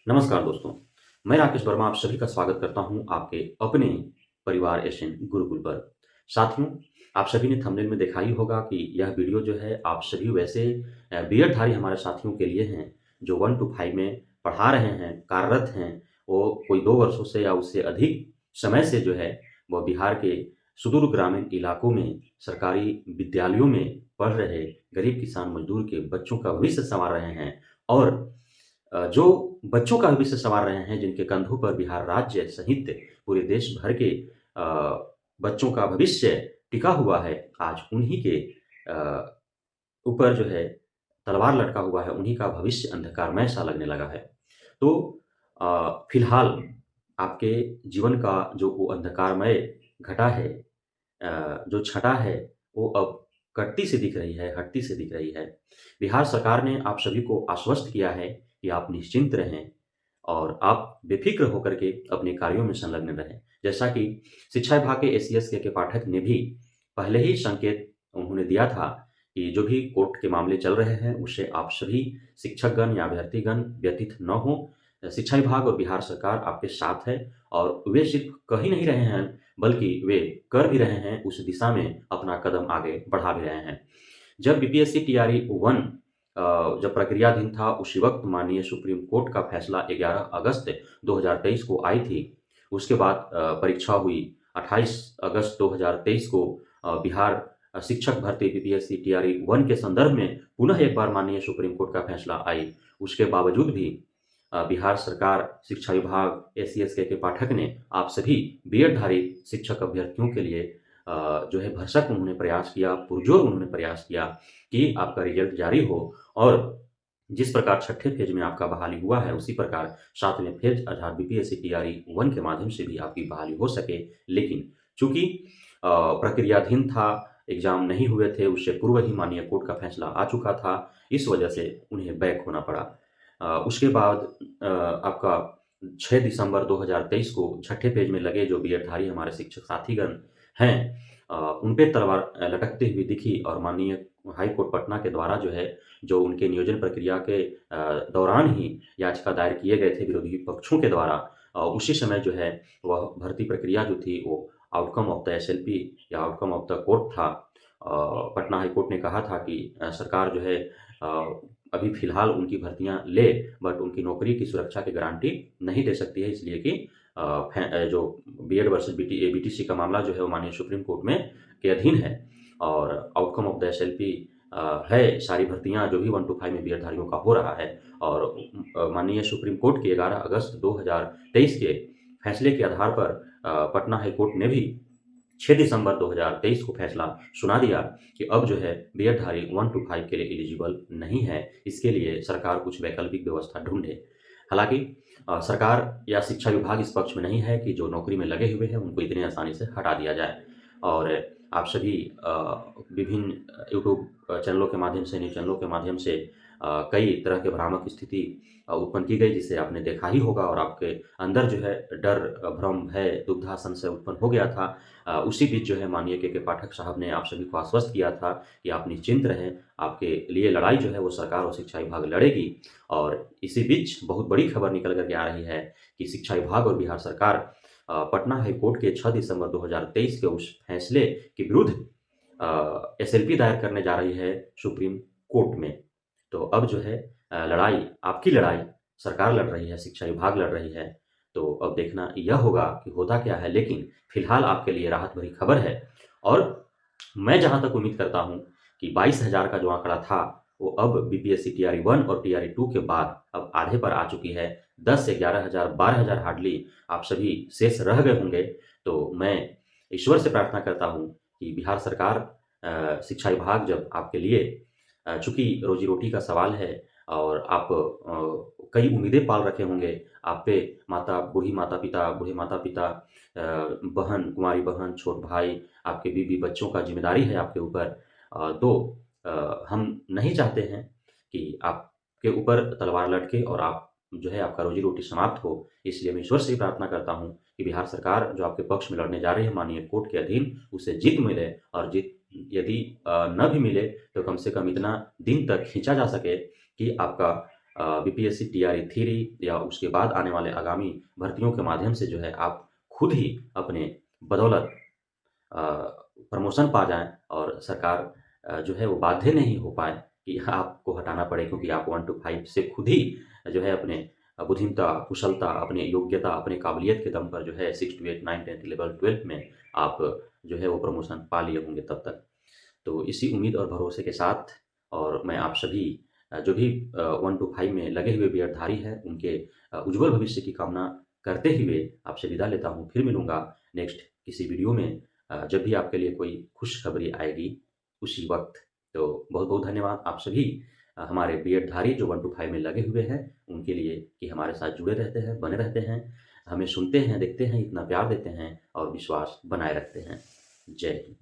नमस्कार दोस्तों, मैं राकेश वर्मा आप सभी का स्वागत करता हूं आपके अपने परिवार एशियन गुरुकुल पर। साथियों, आप सभी ने थंबनेल में देखा ही होगा कि यह वीडियो जो है आप सभी वैसे बीएडधारी हमारे साथियों के लिए हैं, जो 1 टू 5 में पढ़ा रहे हैं, कार्यरत हैं। वो कोई 2 वर्षों से या उससे अधिक समय से जो है, वह बिहार के सुदूर ग्रामीण इलाकों में सरकारी विद्यालयों में पढ़ रहे गरीब किसान मजदूर के बच्चों का भविष्य सँवार रहे हैं और जो बच्चों का भविष्य सँवार रहे हैं, जिनके कंधों पर बिहार राज्य सहित पूरे देश भर के बच्चों का भविष्य टिका हुआ है, आज उन्हीं के अ, ऊपर जो है तलवार लटका हुआ है, उन्हीं का भविष्य अंधकारमय सा लगने लगा है। तो फिलहाल आपके जीवन का जो वो अंधकारमय घटा है, जो छटा है, वो अब कटती सी दिख रही है, हटती सी दिख रही है। बिहार सरकार ने आप सभी को आश्वस्त किया है कि आप निश्चिंत रहें और आप बेफ़िक्र होकर के अपने कार्यों में संलग्न रहें। जैसा कि शिक्षा विभाग के एसीएस के पाठक ने भी पहले ही संकेत उन्होंने दिया था कि जो भी कोर्ट के मामले चल रहे हैं, उससे आप सभी शिक्षकगण या अभ्यर्थीगण व्यतीत न हों। शिक्षा विभाग और बिहार सरकार आपके साथ है और वे सिर्फ़ कह ही नहीं रहे हैं, बल्कि वे कर भी रहे हैं, उस दिशा में अपना कदम आगे बढ़ा भी रहे हैं। जब बीपीएससी टीआरई 1 जब प्रक्रियाधीन था, उसी वक़्त माननीय सुप्रीम कोर्ट का फैसला 11 अगस्त 2023 को आई थी। उसके बाद परीक्षा हुई 28 अगस्त 2023 को बिहार शिक्षक भर्ती बीपीएससी टीआरई 1 के संदर्भ में पुनः एक बार माननीय सुप्रीम कोर्ट का फैसला आई। उसके बावजूद भी बिहार सरकार, शिक्षा विभाग, एससीएसके के पाठक ने आप सभी बीएडधारी शिक्षक अभ्यर्थियों के लिए जो है भरसक उन्होंने प्रयास किया, पुरज़ोर उन्होंने प्रयास किया कि आपका रिज़ल्ट जारी हो और जिस प्रकार छठे फ़ेज़ में आपका बहाली हुआ है, उसी प्रकार 7वें फ़ेज़ अर्थात बीपीएससी टीआरई 1 के माध्यम से भी आपकी बहाली हो सके। लेकिन चूँकि प्रक्रियाधीन था, एग्ज़ाम नहीं हुए थे, उससे पूर्व ही माननीय कोर्ट का फ़ैसला आ चुका था, इस वजह से उन्हें बैक होना पड़ा। उसके बाद आपका 6 दिसंबर 2023 को छठे फ़ेज़ में लगे जो बीएडधारी हमारे शिक्षक साथीगण हैं, उन पे तलवार लटकती हुई दिखी और माननीय हाई कोर्ट पटना के द्वारा जो है, जो उनके नियोजन प्रक्रिया के दौरान ही याचिका दायर किए गए थे विरोधी पक्षों के द्वारा, उसी समय जो है वह भर्ती प्रक्रिया जो थी वो आउटकम ऑफ द एसएलपी या आउटकम ऑफ द कोर्ट था। पटना हाई कोर्ट ने कहा था कि सरकार जो है अभी फ़िलहाल उनकी भर्तियाँ ले, बट उनकी नौकरी की सुरक्षा की गारंटी नहीं दे सकती है, इसलिए कि जो बीएड वर्सेस बीटीसी का मामला जो है वो माननीय सुप्रीम कोर्ट में के अधीन है और आउटकम ऑफ द एसएलपी है सारी भर्तियाँ जो भी 1 टू 5 में बीएडधारियों का हो रहा है और माननीय सुप्रीम कोर्ट के 11 अगस्त 2023 के फैसले के आधार पर पटना हाई कोर्ट ने भी 6 दिसंबर 2023 को फैसला सुना दिया कि अब जो है बीएडधारी 1 टू 5 के लिए एलिजिबल नहीं है, इसके लिए सरकार कुछ वैकल्पिक व्यवस्था ढूँढे। हालाँकि सरकार या शिक्षा विभाग इस पक्ष में नहीं है कि जो नौकरी में लगे हुए हैं, उनको इतनी आसानी से हटा दिया जाए और आप सभी विभिन्न यूट्यूब चैनलों के माध्यम से, न्यूज़ चैनलों के माध्यम से कई तरह के भ्रामक स्थिति उत्पन्न की गई, जिसे आपने देखा ही होगा और आपके अंदर जो है डर, भ्रम, भय, दुविधा, संशय उत्पन्न हो गया था। उसी बीच जो है माननीय के पाठक साहब ने आप सभी को आश्वस्त किया था कि आप निश्चिंत रहें, आपके लिए लड़ाई जो है वो सरकार और शिक्षा विभाग लड़ेगी और इसी बीच बहुत बड़ी खबर निकल कर के आ रही है कि शिक्षा विभाग और बिहार सरकार पटना हाई कोर्ट के 6 दिसंबर 2023 के उस फैसले के विरुद्ध एसएलपी दायर करने जा रही है सुप्रीम कोर्ट में। तो अब जो है लड़ाई, आपकी लड़ाई सरकार लड़ रही है, शिक्षा विभाग लड़ रही है, तो अब देखना यह होगा कि होता क्या है। लेकिन फिलहाल आपके लिए राहत भरी खबर है और मैं जहाँ तक उम्मीद करता हूँ कि 22,000 का जो आंकड़ा था, वो अब बीपीएससी टीआरई 1 और टीआरई 2 के बाद अब आधे पर आ चुकी है। 10 से 11,000, 12,000 हार्डली आप सभी शेष रह गए होंगे। तो मैं ईश्वर से प्रार्थना करता हूँ कि बिहार सरकार, शिक्षा विभाग जब आपके लिए चूँकि रोज़ी-रोटी का सवाल है और आप कई उम्मीदें पाल रखे होंगे, आप पे बूढ़े माता-पिता, बहन, कुँवारी बहन, छोट भाई, आपके बीवी बच्चों का ज़िम्मेदारी है आपके ऊपर। तो हम नहीं चाहते हैं कि आपके ऊपर तलवार लटके और आप जो है आपका रोज़ी-रोटी समाप्त हो। इसलिए मैं ईश्वर से ही प्रार्थना करता हूँ कि बिहार सरकार जो आपके पक्ष में लड़ने जा रही है माननीय कोर्ट के अधीन, उसे जीत मिले और जीत यदि न भी मिले तो कम से कम इतना दिन तक खींचा जा सके कि आपका बीपीएससी, टीआरई थ्री या उसके बाद आने वाले आगामी भर्तियों के माध्यम से जो है आप खुद ही अपने बदौलत अ, प्रमोशन पा जाएँ और सरकार जो है वो बाध्य नहीं हो पाए कि आपको हटाना पड़े, क्योंकि आप 1 टू 5 से खुद ही जो है अपने बुद्धिमत्ता, कुशलता, अपनी योग्यता, अपनी काबिलियत के दम पर जो है 6 टू 8, 9, 10, 11, 12 में आप जो है वो प्रमोशन पा लिए होंगे तब तक। तो इसी उम्मीद और भरोसे के साथ और मैं आप सभी जो भी 1 टू 5 में लगे हुए बीएडधारी हैं, उनके उज्ज्वल भविष्य की कामना करते हुए आपसे विदा लेता हूँ। फिर मिलूँगा नेक्स्ट किसी वीडियो में, जब भी आपके लिए कोई खुशखबरी आएगी उसी वक़्त। तो बहुत-बहुत धन्यवाद आप सभी हमारे बीएडधारी जो 1 टू 5 में लगे हुए हैं, उनके लिए कि हमारे साथ जुड़े रहते हैं, बने रहते हैं, हमें सुनते हैं, देखते हैं, इतना प्यार देते हैं और विश्वास बनाए रखते हैं। जय हिंद।